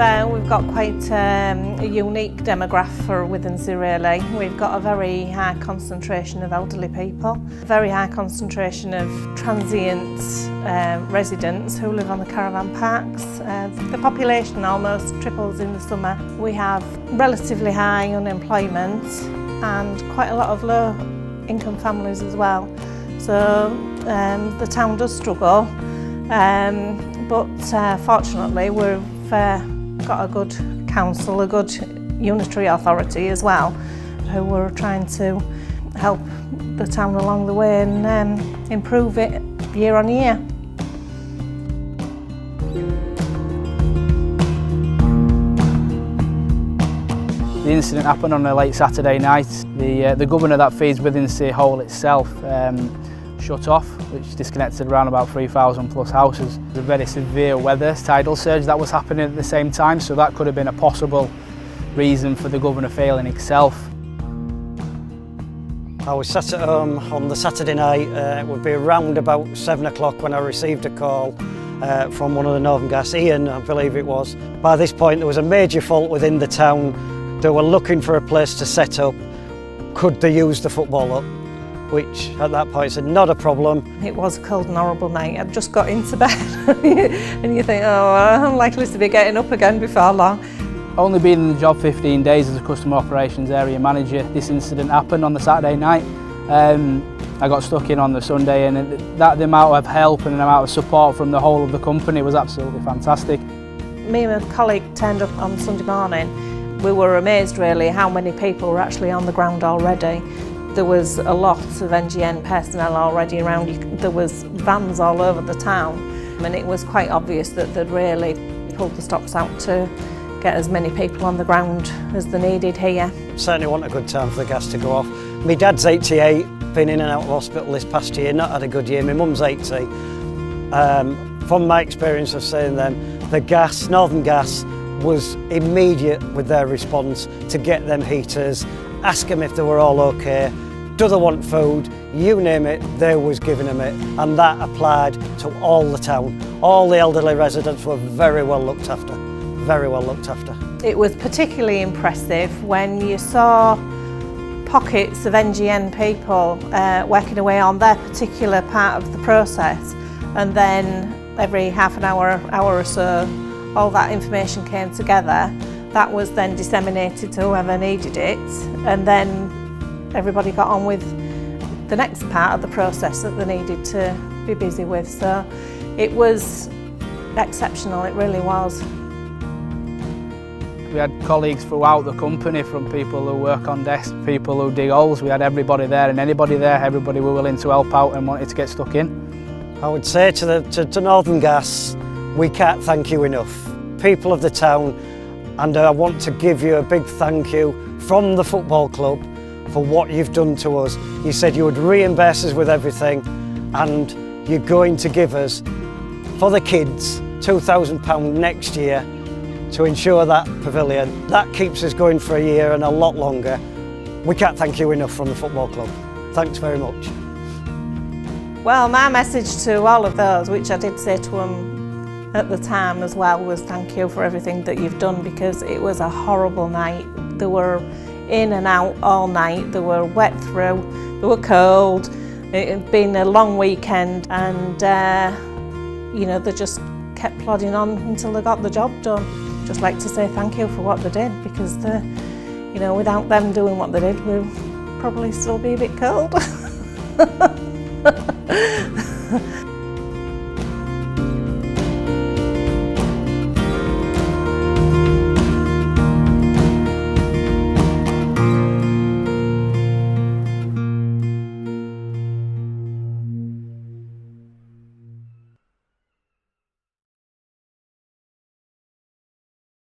We've got quite a unique demographic for Wythernsea really. We've got a very high concentration of elderly people, a very high concentration of transient residents who live on the caravan parks. The population almost triples in the summer. We have relatively high unemployment and quite a lot of low income families as well. So the town does struggle, but fortunately we've got a good council, a good unitary authority as well, who are trying to help the town along the way and improve it year on year. The incident happened on a late Saturday night. The governor that feeds Wythernsea Hole itself shut off, which disconnected around about 3,000 plus houses. It was a very severe weather tidal surge that was happening at the same time, so that could have been a possible reason for the governor failing itself. I was sat at home on the Saturday night. It would be around about 7 o'clock when I received a call from one of the Northern Gas, Ian I believe it was. By this point there was a major fault within the town. They were looking for a place to set up. Could they use the football up? Which at that point said not a problem. It was a cold and horrible night. I'd just got into bed and you think, oh, I'm likely to be getting up again before long. Only been in the job 15 days as a customer operations area manager. This incident happened on the Saturday night. I got stuck in on the Sunday, and the amount of help and the amount of support from the whole of the company was absolutely fantastic. Me and my colleague turned up on Sunday morning. We were amazed really how many people were actually on the ground already. There was a lot of NGN personnel already around. There was vans all over the town, and it was quite obvious that they'd really pulled the stops out to get as many people on the ground as they needed here. Certainly wasn't a good time for the gas to go off. My dad's 88, been in and out of hospital this past year, not had a good year. My mum's 80. From my experience of seeing them, the gas, Northern Gas, was immediate with their response to get them heaters, ask them if they were all okay, do they want food, you name it, they was giving them it, and that applied to all the town. All the elderly residents were very well looked after, very well looked after. It was particularly impressive when you saw pockets of NGN people working away on their particular part of the process, and then every half an hour or so, all that information came together. That was then disseminated to whoever needed it, and then everybody got on with the next part of the process that they needed to be busy with. So it was exceptional, it really was. We had colleagues throughout the company, from people who work on desks, people who dig holes. We had everybody there, and anybody there, everybody were willing to help out and wanted to get stuck in. I would say to Northern Gas, we can't thank you enough. People of the town, and I want to give you a big thank you from the football club for what you've done to us. You said you would reimburse us with everything, and you're going to give us, for the kids, £2,000 next year to ensure that pavilion. That keeps us going for a year and a lot longer. We can't thank you enough from the football club. Thanks very much. Well, my message to all of those, which I did say to them at the time as well, was thank you for everything that you've done, because it was a horrible night. They were in and out all night, they were wet through, they were cold, it had been a long weekend, and you know, they just kept plodding on until they got the job done. Just like to say thank you for what they did, because you know, without them doing what they did, we'd probably still be a bit cold.